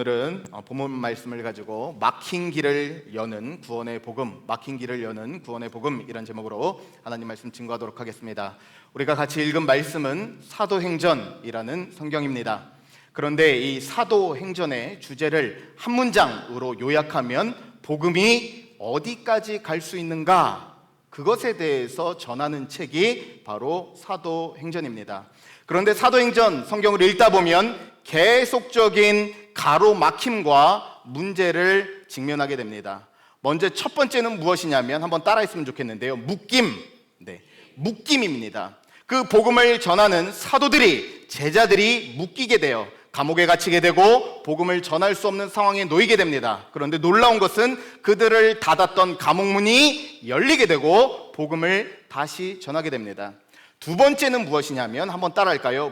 오늘은 본문 말씀을 가지고 막힌 길을 여는 구원의 복음, 막힌 길을 여는 구원의 복음, 이런 제목으로 하나님 말씀 증거하도록 하겠습니다. 우리가 같이 읽은 말씀은 사도행전이라는 성경입니다. 그런데 이 사도행전의 주제를 한 문장으로 요약하면 복음이 어디까지 갈 수 있는가, 그것에 대해서 전하는 책이 바로 사도행전입니다. 그런데 사도행전 성경을 읽다 보면 계속적인 가로막힘과 문제를 직면하게 됩니다. 먼저 첫 번째는 무엇이냐면, 한번 따라했으면 좋겠는데요, 묶임입니다. 그 복음을 전하는 사도들이, 제자들이 묶이게 돼요. 감옥에 갇히게 되고 복음을 전할 수 없는 상황에 놓이게 됩니다. 그런데 놀라운 것은 그들을 닫았던 감옥문이 열리게 되고 복음을 다시 전하게 됩니다. 두 번째는 무엇이냐면, 한번 따라할까요?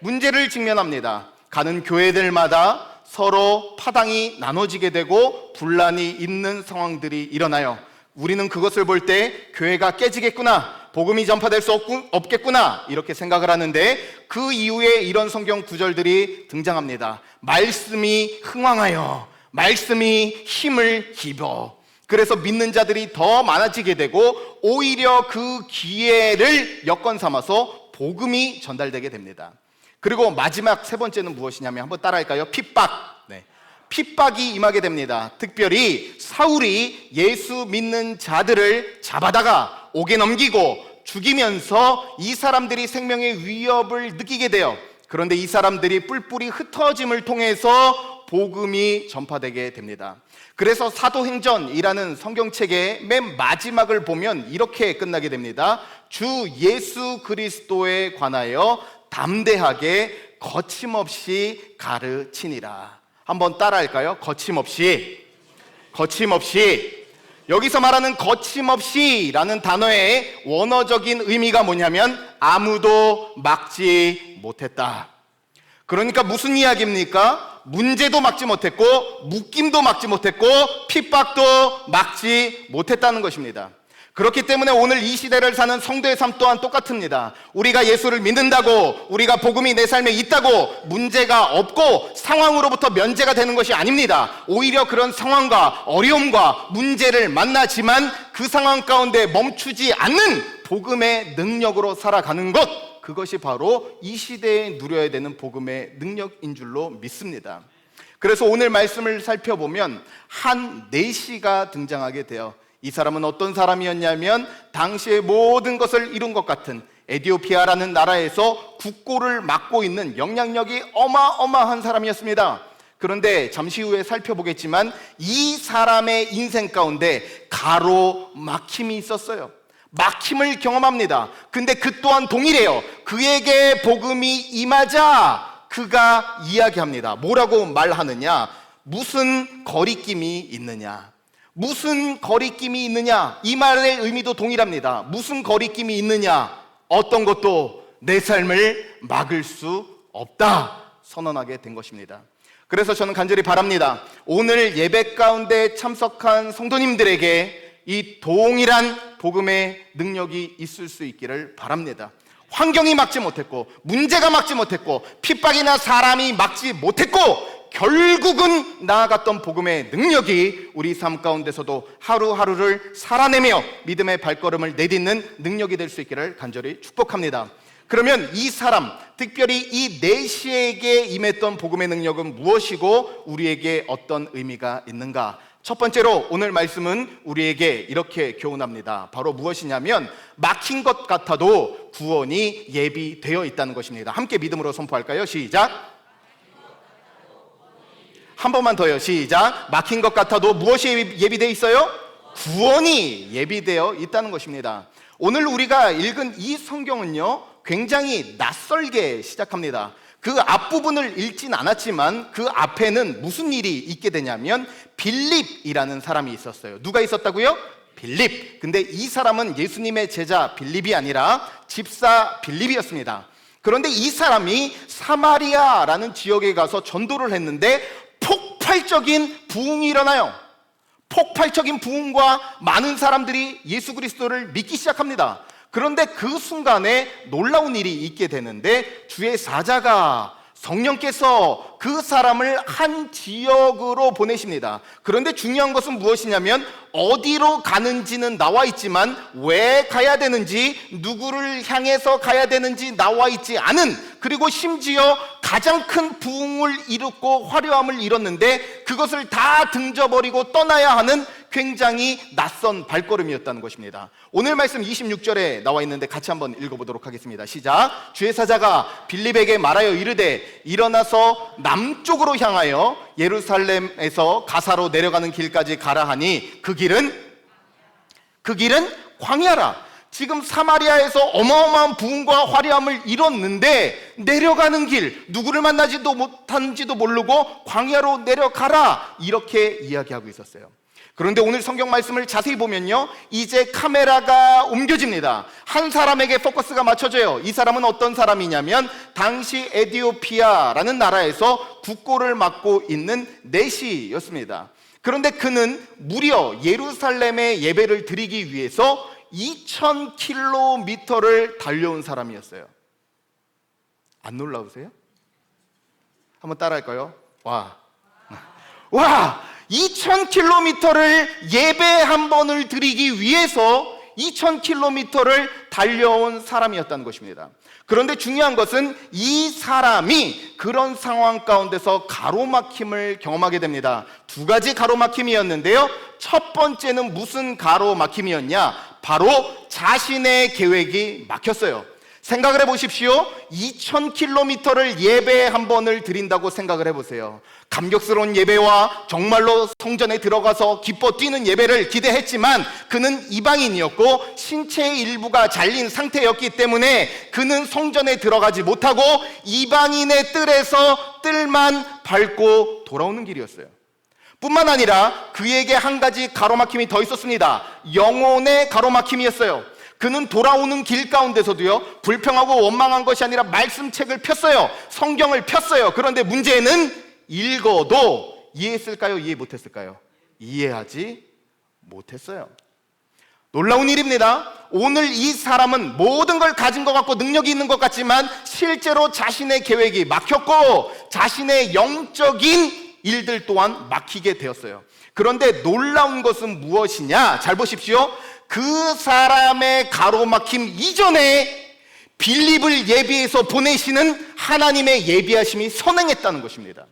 문제를 직면합니다. 가는 교회들마다 서로 파당이 나눠지게 되고 분란이 있는 상황들이 일어나요. 우리는 그것을 볼 때 교회가 깨지겠구나, 복음이 전파될 수 없겠구나, 이렇게 생각을 하는데, 그 이후에 이런 성경 구절들이 등장합니다. 말씀이 흥왕하여, 말씀이 힘을 입어. 그래서 믿는 자들이 더 많아지게 되고 오히려 그 기회를 여건 삼아서 복음이 전달되게 됩니다. 그리고 마지막 세 번째는 무엇이냐면, 한번 따라할까요? 핍박이 임하게 됩니다. 특별히 사울이 예수 믿는 자들을 잡아다가 옥에 넘기고 죽이면서 이 사람들이 생명의 위협을 느끼게 돼요. 그런데 이 사람들이 뿔뿔이 흩어짐을 통해서 복음이 전파되게 됩니다. 그래서 사도행전이라는 성경책의 맨 마지막을 보면 이렇게 끝나게 됩니다. 주 예수 그리스도에 관하여 담대하게 거침없이 가르치니라. 한번 따라할까요? 거침없이. 여기서 말하는 거침없이라는 단어의 원어적인 의미가 뭐냐면, 아무도 막지 못했다. 그러니까 무슨 이야기입니까? 문제도 막지 못했고, 묶임도 막지 못했고, 핍박도 막지 못했다는 것입니다. 그렇기 때문에 오늘 이 시대를 사는 성도의 삶 또한 똑같습니다. 우리가 예수를 믿는다고, 우리가 복음이 내 삶에 있다고 문제가 없고 상황으로부터 면제가 되는 것이 아닙니다. 오히려 그런 상황과 어려움과 문제를 만나지만 그 상황 가운데 멈추지 않는 복음의 능력으로 살아가는 것, 그것이 바로 이 시대에 누려야 되는 복음의 능력인 줄로 믿습니다. 그래서 오늘 말씀을 살펴보면 한 내시가 등장하게 돼요. 이 사람은 어떤 사람이었냐면, 당시의 모든 것을 이룬 것 같은 에티오피아라는 나라에서 국고를 맡고 있는 영향력이 어마어마한 사람이었습니다. 그런데 잠시 후에 살펴보겠지만 이 사람의 인생 가운데 가로막힘이 있었어요. 막힘을 경험합니다. 근데 그 또한 동일해요. 그에게 복음이 임하자 그가 이야기합니다. 뭐라고 말하느냐? 무슨 거리낌이 있느냐? 무슨 거리낌이 있느냐? 이 말의 의미도 동일합니다. 무슨 거리낌이 있느냐? 어떤 것도 내 삶을 막을 수 없다 선언하게 된 것입니다. 그래서 저는 간절히 바랍니다. 오늘 예배 가운데 참석한 성도님들에게 이 동일한 복음의 능력이 있을 수 있기를 바랍니다. 환경이 막지 못했고, 문제가 막지 못했고, 핍박이나 사람이 막지 못했고, 결국은 나아갔던 복음의 능력이 우리 삶 가운데서도 하루하루를 살아내며 믿음의 발걸음을 내딛는 능력이 될 수 있기를 간절히 축복합니다. 그러면 이 사람, 특별히 이 내시에게 임했던 복음의 능력은 무엇이고 우리에게 어떤 의미가 있는가? 첫 번째로 오늘 말씀은 우리에게 이렇게 교훈합니다. 바로 무엇이냐면, 막힌 것 같아도 구원이 예비되어 있다는 것입니다. 함께 믿음으로 선포할까요? 시작. 한 번만 더요. 시작. 막힌 것 같아도 무엇이 예비되어 있어요? 구원이 예비되어 있다는 것입니다. 오늘 우리가 읽은 이 성경은요, 굉장히 낯설게 시작합니다. 그 앞부분을 읽진 않았지만 그 앞에는 무슨 일이 있게 되냐면, 빌립이라는 사람이 있었어요. 누가 있었다고요? 빌립. 근데 이 사람은 예수님의 제자 빌립이 아니라 집사 빌립이었습니다. 그런데 이 사람이 사마리아라는 지역에 가서 전도를 했는데 폭발적인 부흥이 일어나요. 폭발적인 부흥과 많은 사람들이 예수 그리스도를 믿기 시작합니다. 그런데 그 순간에 놀라운 일이 있게 되는데, 주의 사자가 성령께서 그 사람을 한 지역으로 보내십니다. 그런데 중요한 것은 무엇이냐면 어디로 가는지는 나와 있지만 왜 가야 되는지, 누구를 향해서 가야 되는지 나와 있지 않은, 그리고 심지어 가장 큰 부흥을 이뤘고 화려함을 이뤘는데 그것을 다 등져버리고 떠나야 하는 굉장히 낯선 발걸음이었다는 것입니다. 오늘 말씀 26절에 나와 있는데 같이 한번 읽어보도록 하겠습니다. 시작. 주의 사자가 빌립에게 말하여 이르되 일어나서 남쪽으로 향하여 예루살렘에서 가사로 내려가는 길까지 가라 하니 그 길은 광야라. 지금 사마리아에서 어마어마한 부흥과 화려함을 이뤘는데 내려가는 길, 누구를 만나지도 못한지도 모르고 광야로 내려가라, 이렇게 이야기하고 있었어요. 그런데 오늘 성경 말씀을 자세히 보면요, 이제 카메라가 옮겨집니다. 한 사람에게 포커스가 맞춰져요. 이 사람은 어떤 사람이냐면 당시 에티오피아라는 나라에서 국고를 맡고 있는 내시였습니다. 그런데 그는 무려 예루살렘에 예배를 드리기 위해서 2000km를 달려온 사람이었어요. 안 놀라우세요? 한번 따라할까요? 와, 2000km를 예배 한 번을 드리기 위해서 2000km를 달려온 사람이었다는 것입니다. 그런데 중요한 것은 이 사람이 그런 상황 가운데서 가로막힘을 경험하게 됩니다. 두 가지 가로막힘이었는데요, 첫 번째는 무슨 가로막힘이었냐? 바로 자신의 계획이 막혔어요. 생각을 해보십시오. 2000km를 예배 한 번을 드린다고 생각을 해보세요. 감격스러운 예배와 정말로 성전에 들어가서 기뻐 뛰는 예배를 기대했지만 그는 이방인이었고 신체의 일부가 잘린 상태였기 때문에 그는 성전에 들어가지 못하고 이방인의 뜰에서 뜰만 밟고 돌아오는 길이었어요. 뿐만 아니라 그에게 한 가지 가로막힘이 더 있었습니다. 영혼의 가로막힘이었어요. 그는 돌아오는 길 가운데서도요, 불평하고 원망한 것이 아니라 말씀책을 폈어요. 성경을 폈어요. 그런데 문제는 읽어도 이해했을까요? 이해 못했을까요? 이해하지 못했어요. 놀라운 일입니다. 오늘 이 사람은 모든 걸 가진 것 같고 능력이 있는 것 같지만 실제로 자신의 계획이 막혔고 자신의 영적인 일들 또한 막히게 되었어요. 그런데 놀라운 것은 무엇이냐? 잘 보십시오. 그 사람의 가로막힘 이전에 빌립을 예비해서 보내시는 하나님의 예비하심이 선행했다는 것입니다.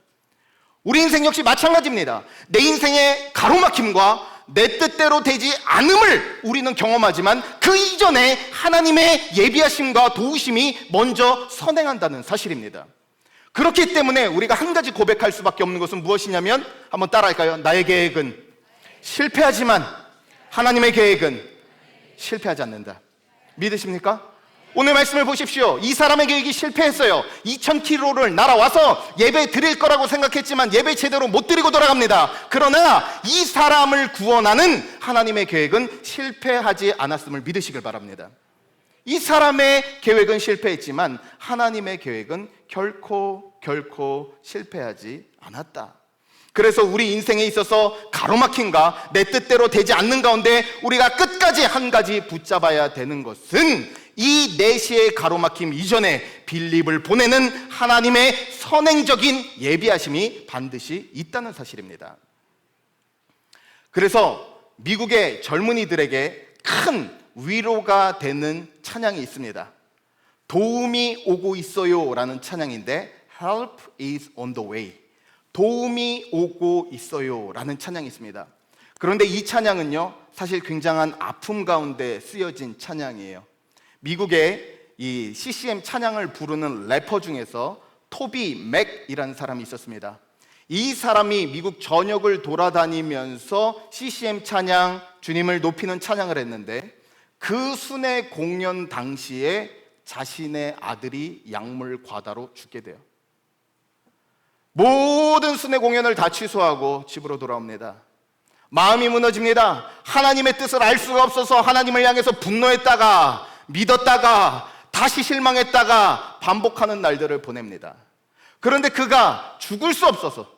우리 인생 역시 마찬가지입니다. 내 인생의 가로막힘과 내 뜻대로 되지 않음을 우리는 경험하지만 그 이전에 하나님의 예비하심과 도우심이 먼저 선행한다는 사실입니다. 그렇기 때문에 우리가 한 가지 고백할 수밖에 없는 것은 무엇이냐면, 한번 따라할까요? 나의 계획은 실패하지만 하나님의 계획은 실패하지 않는다. 믿으십니까? 오늘 말씀을 보십시오. 이 사람의 계획이 실패했어요. 2000km를 날아와서 예배 드릴 거라고 생각했지만 예배 제대로 못 드리고 돌아갑니다. 그러나 이 사람을 구원하는 하나님의 계획은 실패하지 않았음을 믿으시길 바랍니다. 이 사람의 계획은 실패했지만 하나님의 계획은 결코 실패하지 않았다. 그래서 우리 인생에 있어서 가로막힘과 내 뜻대로 되지 않는 가운데 우리가 끝까지 한 가지 붙잡아야 되는 것은 이 내시의 가로막힘 이전에 빌립을 보내는 하나님의 선행적인 예비하심이 반드시 있다는 사실입니다. 그래서 미국의 젊은이들에게 큰 위로가 되는 찬양이 있습니다. 도움이 오고 있어요 라는 찬양인데, Help is on the way. 도움이 오고 있어요 라는 찬양이 있습니다. 그런데 이 찬양은요, 사실 굉장한 아픔 가운데 쓰여진 찬양이에요. 미국의 이 CCM 찬양을 부르는 래퍼 중에서 토비 맥이라는 사람이 있었습니다. 이 사람이 미국 전역을 돌아다니면서 CCM 찬양, 주님을 높이는 찬양을 했는데 그 순회 공연 당시에 자신의 아들이 약물 과다로 죽게 돼요. 모든 순회 공연을 다 취소하고 집으로 돌아옵니다. 마음이 무너집니다. 하나님의 뜻을 알 수가 없어서 하나님을 향해서 분노했다가 믿었다가 다시 실망했다가 반복하는 날들을 보냅니다. 그런데 그가 죽을 수 없어서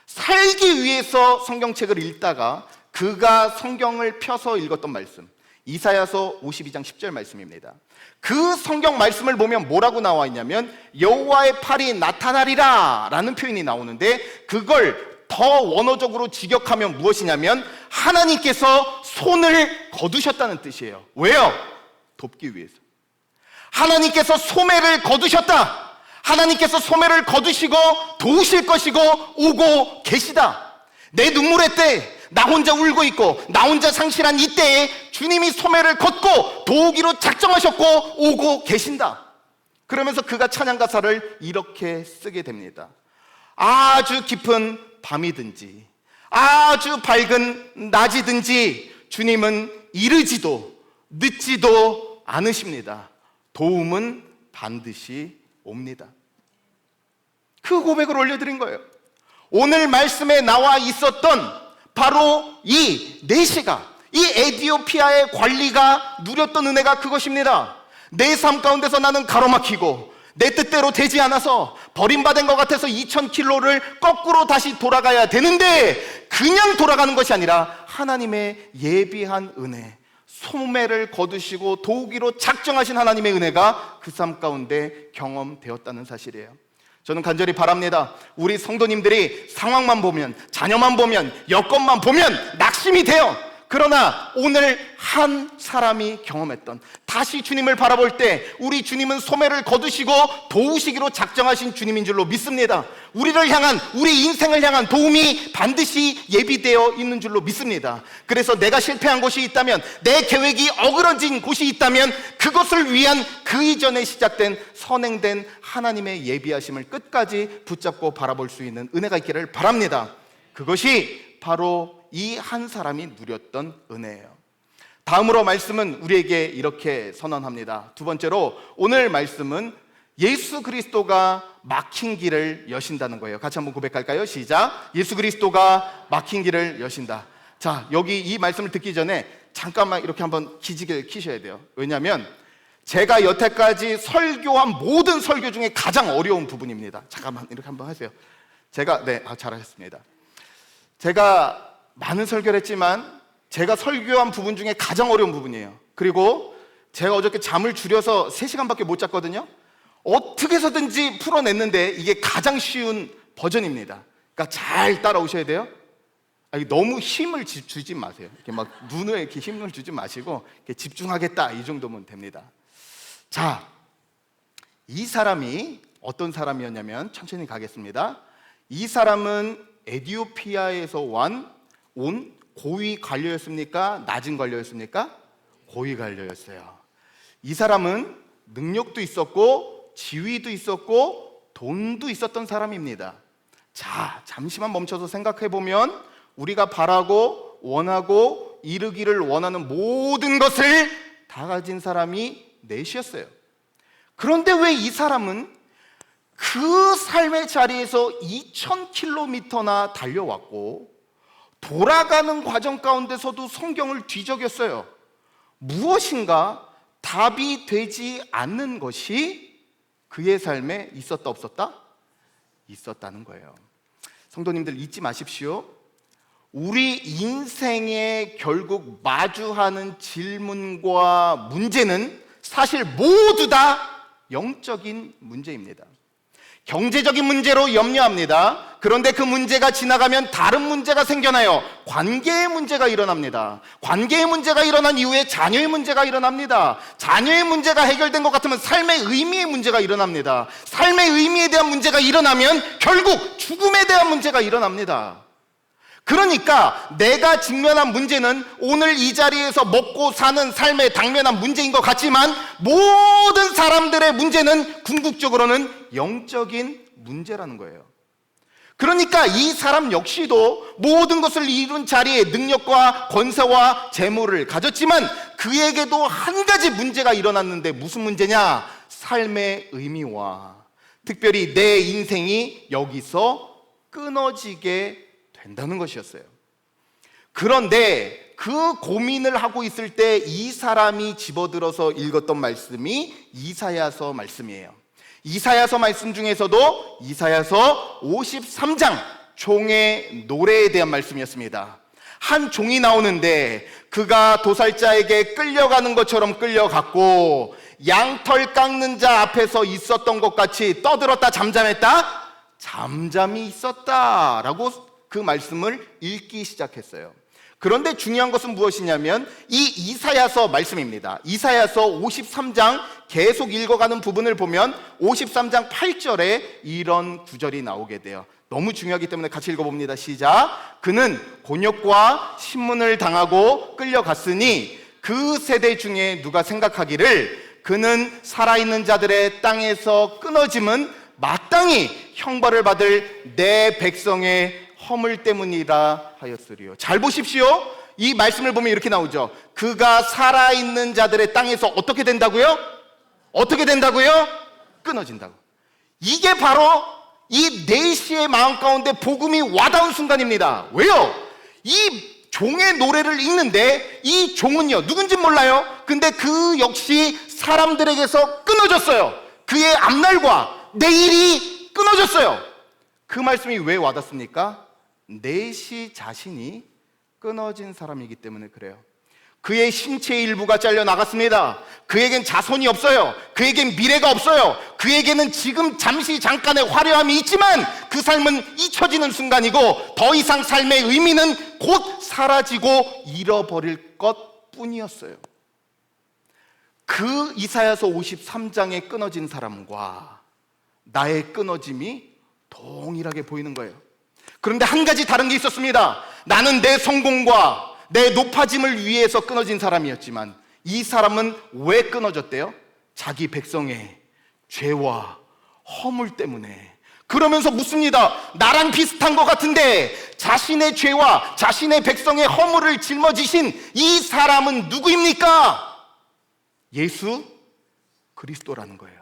살기 위해서 성경책을 읽다가 그가 성경을 펴서 읽었던 말씀, 이사야서 52장 10절 말씀입니다. 그 성경 말씀을 보면 뭐라고 나와 있냐면 여호와의 팔이 나타나리라 라는 표현이 나오는데, 그걸 더 원어적으로 직역하면 무엇이냐면 하나님께서 손을 거두셨다는 뜻이에요. 왜요? 돕기 위해서. 하나님께서 소매를 거두셨다. 하나님께서 소매를 거두시고 도우실 것이고 오고 계시다. 내 눈물의 때, 나 혼자 울고 있고 나 혼자 상실한 이때에 주님이 소매를 걷고 도우기로 작정하셨고 오고 계신다. 그러면서 그가 찬양 가사를 이렇게 쓰게 됩니다. 아주 깊은 밤이든지 아주 밝은 낮이든지 주님은 이르지도 늦지도 않으십니다. 도움은 반드시 옵니다. 그 고백을 올려드린 거예요. 오늘 말씀에 나와 있었던 바로 이 내시가, 이 에디오피아의 관리가 누렸던 은혜가 그것입니다. 내 삶 가운데서 나는 가로막히고 내 뜻대로 되지 않아서 버림받은 것 같아서 2000km를 거꾸로 다시 돌아가야 되는데, 그냥 돌아가는 것이 아니라 하나님의 예비한 은혜, 소매를 거두시고 도우기로 작정하신 하나님의 은혜가 그 삶 가운데 경험되었다는 사실이에요. 저는 간절히 바랍니다. 우리 성도님들이 상황만 보면, 자녀만 보면, 여건만 보면 낙심이 돼요. 그러나 오늘 한 사람이 경험했던, 다시 주님을 바라볼 때 우리 주님은 소매를 거두시고 도우시기로 작정하신 주님인 줄로 믿습니다. 우리를 향한, 우리 인생을 향한 도움이 반드시 예비되어 있는 줄로 믿습니다. 그래서 내가 실패한 곳이 있다면, 내 계획이 어그러진 곳이 있다면 그것을 위한 그 이전에 시작된 선행된 하나님의 예비하심을 끝까지 붙잡고 바라볼 수 있는 은혜가 있기를 바랍니다. 그것이 바로 이 한 사람이 누렸던 은혜예요. 다음으로 말씀은 우리에게 이렇게 선언합니다. 두 번째로 오늘 말씀은 예수 그리스도가 막힌 길을 여신다는 거예요. 같이 한번 고백할까요? 시작. 예수 그리스도가 막힌 길을 여신다. 자, 여기 이 말씀을 듣기 전에 잠깐만 이렇게 한번 기지개를 켜셔야 돼요. 왜냐하면 제가 여태까지 설교한 모든 설교 중에 가장 어려운 부분입니다. 잠깐만 이렇게 한번 하세요. 잘하셨습니다. 제가 많은 설교를 했지만 제가 설교한 부분 중에 가장 어려운 부분이에요. 그리고 제가 어저께 잠을 줄여서 3시간밖에 못 잤거든요. 어떻게 해서든지 풀어냈는데 이게 가장 쉬운 버전입니다. 그러니까 잘 따라오셔야 돼요. 너무 힘을 주지 마세요. 이렇게 막 눈에 이렇게 힘을 주지 마시고 이렇게 집중하겠다, 이 정도면 됩니다. 자, 이 사람이 어떤 사람이었냐면, 천천히 가겠습니다. 이 사람은 에티오피아에서 온 고위 관료였습니까? 낮은 관료였습니까? 고위 관료였어요. 이 사람은 능력도 있었고 지위도 있었고 돈도 있었던 사람입니다. 자, 잠시만 멈춰서 생각해 보면 우리가 바라고 원하고 이루기를 원하는 모든 것을 다 가진 사람이 넷이었어요. 그런데 왜 이 사람은 그 삶의 자리에서 2000km나 달려왔고 돌아가는 과정 가운데서도 성경을 뒤적였어요. 무엇인가 답이 되지 않는 것이 그의 삶에 있었다 없었다? 있었다는 거예요. 성도님들 잊지 마십시오. 우리 인생에 결국 마주하는 질문과 문제는 사실 모두 다 영적인 문제입니다. 경제적인 문제로 염려합니다. 그런데 그 문제가 지나가면 다른 문제가 생겨나요. 관계의 문제가 일어납니다. 관계의 문제가 일어난 이후에 자녀의 문제가 일어납니다. 자녀의 문제가 해결된 것 같으면 삶의 의미의 문제가 일어납니다. 삶의 의미에 대한 문제가 일어나면 결국 죽음에 대한 문제가 일어납니다. 그러니까 내가 직면한 문제는 오늘 이 자리에서 먹고 사는 삶에 당면한 문제인 것 같지만 모든 사람들의 문제는 궁극적으로는 영적인 문제라는 거예요. 그러니까 이 사람 역시도 모든 것을 이룬 자리에 능력과 권세와 재물을 가졌지만 그에게도 한 가지 문제가 일어났는데, 무슨 문제냐? 삶의 의미와 특별히 내 인생이 여기서 끊어지게 된다는 것이었어요. 그런데 그 고민을 하고 있을 때 이 사람이 집어들어서 읽었던 말씀이 이사야서 말씀이에요. 이사야서 말씀 중에서도 이사야서 53장 종의 노래에 대한 말씀이었습니다. 한 종이 나오는데 그가 도살자에게 끌려가는 것처럼 끌려갔고 양털 깎는 자 앞에서 있었던 것 같이 떠들었다 잠잠했다? 잠잠히 있었다라고 그 말씀을 읽기 시작했어요. 그런데 중요한 것은 무엇이냐면 이 이사야서 말씀입니다. 이사야서 53장 계속 읽어가는 부분을 보면 53장 8절에 이런 구절이 나오게 돼요. 너무 중요하기 때문에 같이 읽어봅니다. 시작. 그는 곤욕과 신문을 당하고 끌려갔으니 그 세대 중에 누가 생각하기를 그는 살아있는 자들의 땅에서 끊어짐은 마땅히 형벌을 받을 내 백성의 허물 때문이라 하였으리요. 잘 보십시오. 이 말씀을 보면 이렇게 나오죠. 그가 살아있는 자들의 땅에서 어떻게 된다고요? 어떻게 된다고요? 끊어진다고. 이게 바로 이 내시의 마음 가운데 복음이 와닿은 순간입니다. 왜요? 이 종의 노래를 읽는데 이 종은요, 누군지 몰라요. 근데 그 역시 사람들에게서 끊어졌어요. 그의 앞날과 내일이 끊어졌어요. 그 말씀이 왜 와닿습니까? 내시 자신이 끊어진 사람이기 때문에 그래요. 그의 신체의 일부가 잘려 나갔습니다. 그에겐 자손이 없어요. 그에겐 미래가 없어요. 그에게는 지금 잠시 잠깐의 화려함이 있지만 그 삶은 잊혀지는 순간이고 더 이상 삶의 의미는 곧 사라지고 잃어버릴 것 뿐이었어요. 그 이사야서 53장에 끊어진 사람과 나의 끊어짐이 동일하게 보이는 거예요. 그런데 한 가지 다른 게 있었습니다. 나는 내 성공과 내 높아짐을 위해서 끊어진 사람이었지만 이 사람은 왜 끊어졌대요? 자기 백성의 죄와 허물 때문에. 그러면서 묻습니다. 나랑 비슷한 것 같은데 자신의 죄와 자신의 백성의 허물을 짊어지신 이 사람은 누구입니까? 예수 그리스도라는 거예요.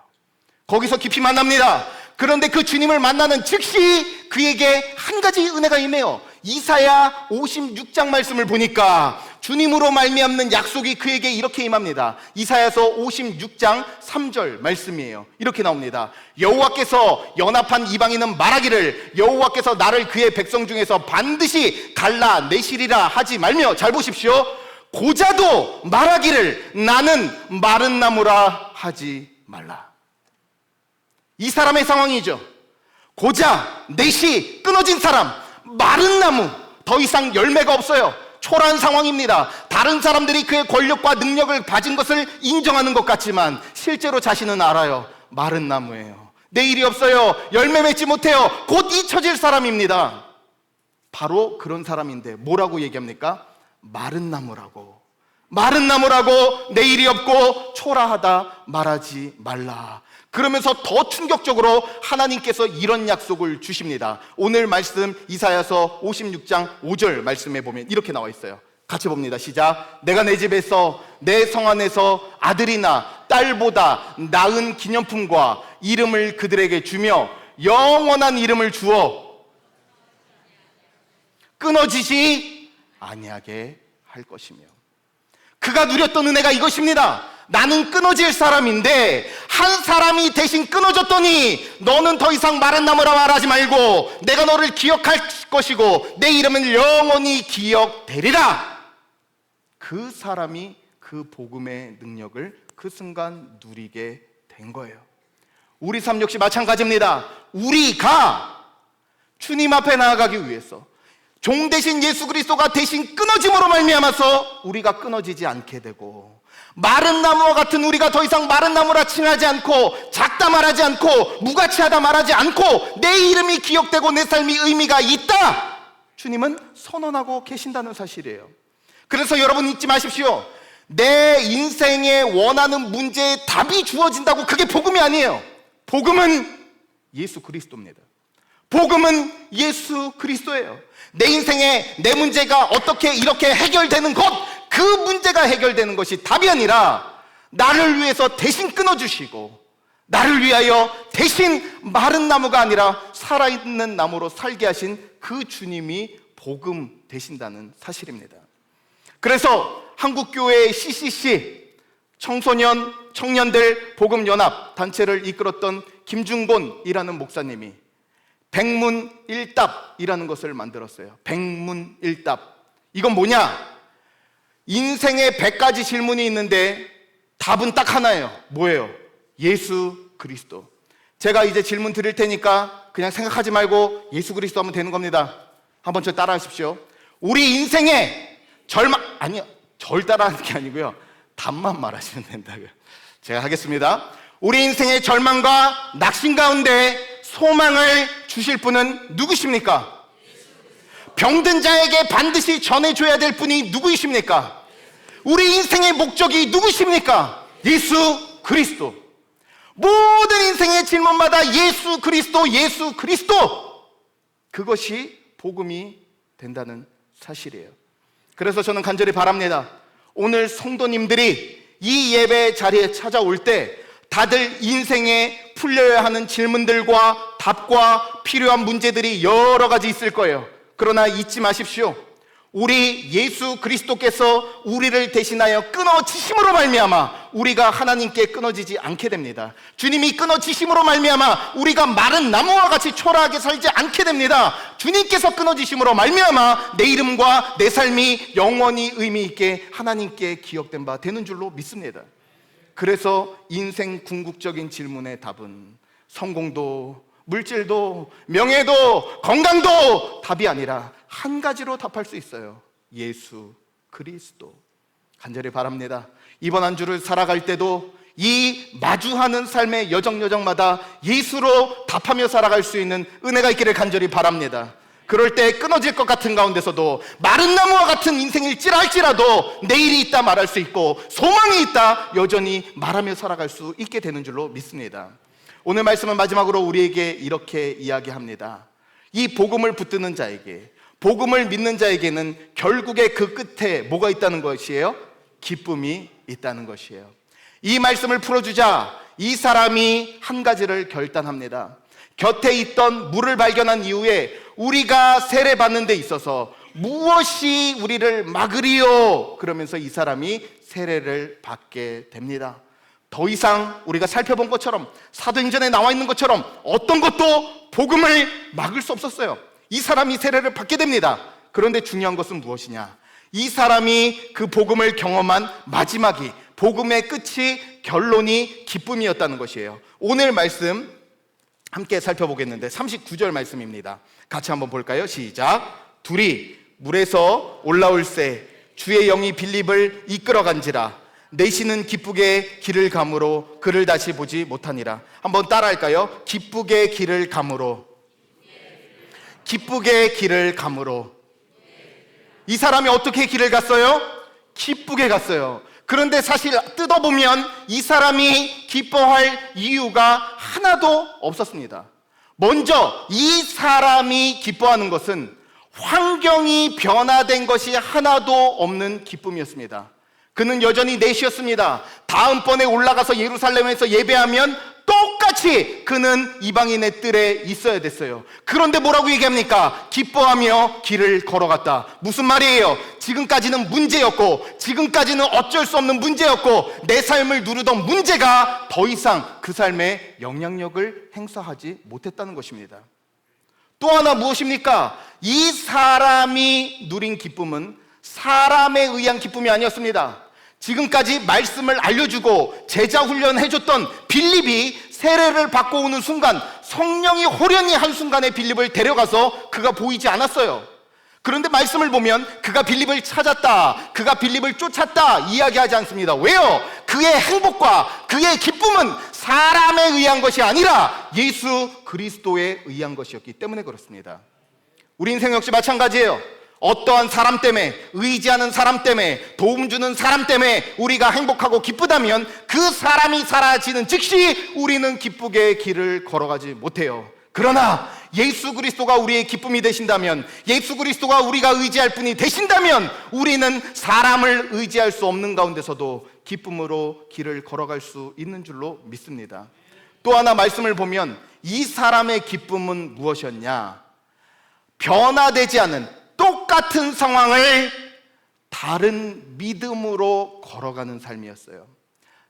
거기서 깊이 만납니다. 그런데 그 주님을 만나는 즉시 그에게 한 가지 은혜가 임해요. 이사야 56장 말씀을 보니까 주님으로 말미암는 약속이 그에게 이렇게 임합니다. 이사야서 56장 3절 말씀이에요. 이렇게 나옵니다. 여호와께서 연합한 이방인은 말하기를 여호와께서 나를 그의 백성 중에서 반드시 갈라내시리라 하지 말며, 잘 보십시오. 고자도 말하기를 나는 마른 나무라 하지 말라. 이 사람의 상황이죠. 고자, 내시, 끊어진 사람, 마른 나무, 더 이상 열매가 없어요. 초라한 상황입니다. 다른 사람들이 그의 권력과 능력을 가진 것을 인정하는 것 같지만 실제로 자신은 알아요. 마른 나무예요. 내일이 없어요. 열매 맺지 못해요. 곧 잊혀질 사람입니다. 바로 그런 사람인데 뭐라고 얘기합니까? 마른 나무라고. 마른 나무라고 내일이 없고 초라하다 말하지 말라. 그러면서 더 충격적으로 하나님께서 이런 약속을 주십니다. 오늘 말씀 이사야서 56장 5절 말씀에 보면 이렇게 나와 있어요. 같이 봅니다. 시작. 내가 내 집에서 내 성 안에서 아들이나 딸보다 나은 기념품과 이름을 그들에게 주며 영원한 이름을 주어 끊어지지 아니하게 할 것이며. 그가 누렸던 은혜가 이것입니다. 나는 끊어질 사람인데 한 사람이 대신 끊어졌더니 너는 더 이상 마른 나무라 말하지 말고 내가 너를 기억할 것이고 내 이름은 영원히 기억되리라. 그 사람이 그 복음의 능력을 그 순간 누리게 된 거예요. 우리 삶 역시 마찬가지입니다. 우리가 주님 앞에 나아가기 위해서 종 대신 예수 그리스도가 대신 끊어짐으로 말미암아서 우리가 끊어지지 않게 되고, 마른 나무와 같은 우리가 더 이상 마른 나무라 칭하지 않고 작다 말하지 않고 무가치하다 말하지 않고 내 이름이 기억되고 내 삶이 의미가 있다, 주님은 선언하고 계신다는 사실이에요. 그래서 여러분 잊지 마십시오. 내 인생에 원하는 문제에 답이 주어진다고 그게 복음이 아니에요. 복음은 예수 그리스도입니다. 복음은 예수 그리스도예요. 내 인생에 내 문제가 어떻게 이렇게 해결되는 것, 그 문제가 해결되는 것이 답이 아니라 나를 위해서 대신 끊어주시고 나를 위하여 대신 마른 나무가 아니라 살아있는 나무로 살게 하신 그 주님이 복음 되신다는 사실입니다. 그래서 한국교회의 CCC 청소년 청년들 복음연합 단체를 이끌었던 김중곤이라는 목사님이 백문일답이라는 것을 만들었어요. 백문일답. 이건 뭐냐? 인생에 100가지 질문이 있는데 답은 딱 하나예요. 뭐예요? 예수 그리스도. 제가 이제 질문 드릴 테니까 그냥 생각하지 말고 예수 그리스도 하면 되는 겁니다. 한번 저 따라 하십시오. 우리 인생에 아니요, 절 따라하는 게 아니고요, 답만 말하시면 된다고요. 제가 하겠습니다. 우리 인생의 절망과 낙심 가운데 소망을 주실 분은 누구십니까? 병든 자에게 반드시 전해줘야 될 분이 누구이십니까? 우리 인생의 목적이 누구십니까? 예수 그리스도. 모든 인생의 질문마다 예수 그리스도, 예수 그리스도. 그것이 복음이 된다는 사실이에요. 그래서 저는 간절히 바랍니다. 오늘 성도님들이 이 예배 자리에 찾아올 때 다들 인생에 풀려야 하는 질문들과 답과 필요한 문제들이 여러 가지 있을 거예요. 그러나 잊지 마십시오. 우리 예수 그리스도께서 우리를 대신하여 끊어지심으로 말미암아 우리가 하나님께 끊어지지 않게 됩니다. 주님이 끊어지심으로 말미암아 우리가 마른 나무와 같이 초라하게 살지 않게 됩니다. 주님께서 끊어지심으로 말미암아 내 이름과 내 삶이 영원히 의미 있게 하나님께 기억된 바 되는 줄로 믿습니다. 그래서 인생 궁극적인 질문의 답은 성공도, 물질도, 명예도, 건강도 답이 아니라 한 가지로 답할 수 있어요. 예수 그리스도. 간절히 바랍니다. 이번 한 주를 살아갈 때도 이 마주하는 삶의 여정마다 예수로 답하며 살아갈 수 있는 은혜가 있기를 간절히 바랍니다. 그럴 때 끊어질 것 같은 가운데서도 마른 나무와 같은 인생일지라도 내일이 있다 말할 수 있고 소망이 있다 여전히 말하며 살아갈 수 있게 되는 줄로 믿습니다. 오늘 말씀은 마지막으로 우리에게 이렇게 이야기합니다. 이 복음을 붙드는 자에게, 복음을 믿는 자에게는 결국에 그 끝에 뭐가 있다는 것이에요? 기쁨이 있다는 것이에요. 이 말씀을 풀어주자 이 사람이 한 가지를 결단합니다. 곁에 있던 물을 발견한 이후에 우리가 세례받는 데 있어서 무엇이 우리를 막으리요? 그러면서 이 사람이 세례를 받게 됩니다. 더 이상 우리가 살펴본 것처럼 사도행전에 나와 있는 것처럼 어떤 것도 복음을 막을 수 없었어요. 이 사람이 세례를 받게 됩니다. 그런데 중요한 것은 무엇이냐? 이 사람이 그 복음을 경험한 마지막이, 복음의 끝이, 결론이 기쁨이었다는 것이에요. 오늘 말씀 함께 살펴보겠는데 39절 말씀입니다. 같이 한번 볼까요? 시작. 둘이 물에서 올라올새 주의 영이 빌립을 이끌어간지라 내시는 기쁘게 길을 감으로 그를 다시 보지 못하니라. 한번 따라할까요? 기쁘게 길을 감으로. 기쁘게 길을 감으로. 이 사람이 어떻게 길을 갔어요? 기쁘게 갔어요. 그런데 사실 뜯어보면 이 사람이 기뻐할 이유가 하나도 없었습니다. 먼저 이 사람이 기뻐하는 것은 환경이 변화된 것이 하나도 없는 기쁨이었습니다. 그는 여전히 넷이었습니다. 다음번에 올라가서 예루살렘에서 예배하면 똑같이 그는 이방인의 뜰에 있어야 됐어요. 그런데 뭐라고 얘기합니까? 기뻐하며 길을 걸어갔다. 무슨 말이에요? 지금까지는 문제였고, 지금까지는 어쩔 수 없는 문제였고, 내 삶을 누르던 문제가 더 이상 그 삶에 영향력을 행사하지 못했다는 것입니다. 또 하나 무엇입니까? 이 사람이 누린 기쁨은 사람에 의한 기쁨이 아니었습니다. 지금까지 말씀을 알려주고 제자 훈련해줬던 빌립이 세례를 받고 오는 순간 성령이 호련히 한순간에 빌립을 데려가서 그가 보이지 않았어요. 그런데 말씀을 보면 그가 빌립을 찾았다, 그가 빌립을 쫓았다 이야기하지 않습니다. 왜요? 그의 행복과 그의 기쁨은 사람에 의한 것이 아니라 예수 그리스도에 의한 것이었기 때문에 그렇습니다. 우리 인생 역시 마찬가지예요. 어떠한 사람 때문에, 의지하는 사람 때문에, 도움 주는 사람 때문에 우리가 행복하고 기쁘다면 그 사람이 사라지는 즉시 우리는 기쁘게 길을 걸어가지 못해요. 그러나 예수 그리스도가 우리의 기쁨이 되신다면, 예수 그리스도가 우리가 의지할 분이 되신다면 우리는 사람을 의지할 수 없는 가운데서도 기쁨으로 길을 걸어갈 수 있는 줄로 믿습니다. 또 하나 말씀을 보면 이 사람의 기쁨은 무엇이었냐? 변화되지 않은 똑같은 상황을 다른 믿음으로 걸어가는 삶이었어요.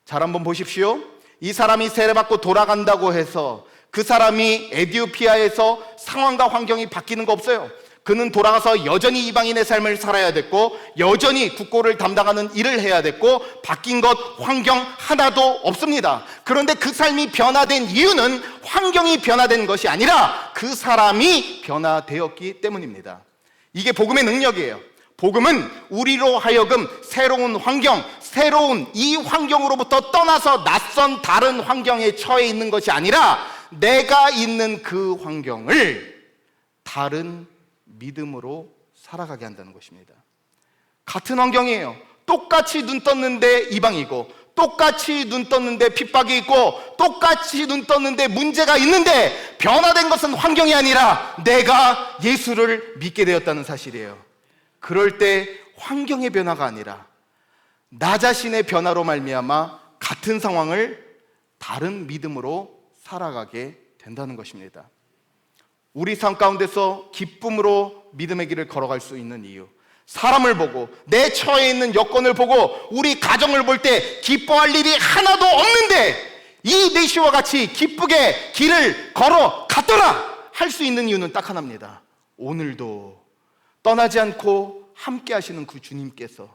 잘 한번 보십시오. 이 사람이 세례받고 돌아간다고 해서 그 사람이 에티오피아에서 상황과 환경이 바뀌는 거 없어요. 그는 돌아가서 여전히 이방인의 삶을 살아야 됐고 여전히 국고를 담당하는 일을 해야 됐고 바뀐 것 환경 하나도 없습니다. 그런데 그 삶이 변화된 이유는 환경이 변화된 것이 아니라 그 사람이 변화되었기 때문입니다. 이게 복음의 능력이에요. 복음은 우리로 하여금 새로운 환경, 새로운 이 환경으로부터 떠나서 낯선 다른 환경에 처해 있는 것이 아니라 내가 있는 그 환경을 다른 믿음으로 살아가게 한다는 것입니다. 같은 환경이에요. 똑같이 눈 떴는데 이방이고 똑같이 눈 떴는데 핍박이 있고 똑같이 눈 떴는데 문제가 있는데 변화된 것은 환경이 아니라 내가 예수를 믿게 되었다는 사실이에요. 그럴 때 환경의 변화가 아니라 나 자신의 변화로 말미암아 같은 상황을 다른 믿음으로 살아가게 된다는 것입니다. 우리 삶 가운데서 기쁨으로 믿음의 길을 걸어갈 수 있는 이유, 사람을 보고 내 처해 있는 여건을 보고 우리 가정을 볼 때 기뻐할 일이 하나도 없는데 이 내시와 같이 기쁘게 길을 걸어갔더라 할 수 있는 이유는 딱 하나입니다. 오늘도 떠나지 않고 함께 하시는 그 주님께서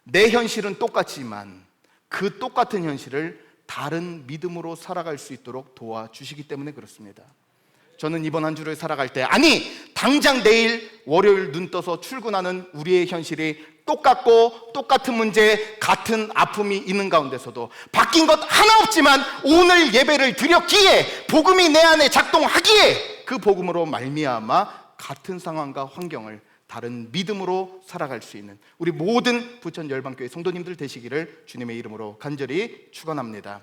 내 현실은 똑같지만 그 똑같은 현실을 다른 믿음으로 살아갈 수 있도록 도와주시기 때문에 그렇습니다. 저는 이번 한 주를 살아갈 때 당장 내일 월요일 눈 떠서 출근하는 우리의 현실이 똑같고 똑같은 문제, 같은 아픔이 있는 가운데서도 바뀐 것 하나 없지만 오늘 예배를 드렸기에 복음이 내 안에 작동하기에 그 복음으로 말미암아 같은 상황과 환경을 다른 믿음으로 살아갈 수 있는 우리 모든 부천 열방교회 성도님들 되시기를 주님의 이름으로 간절히 축원합니다.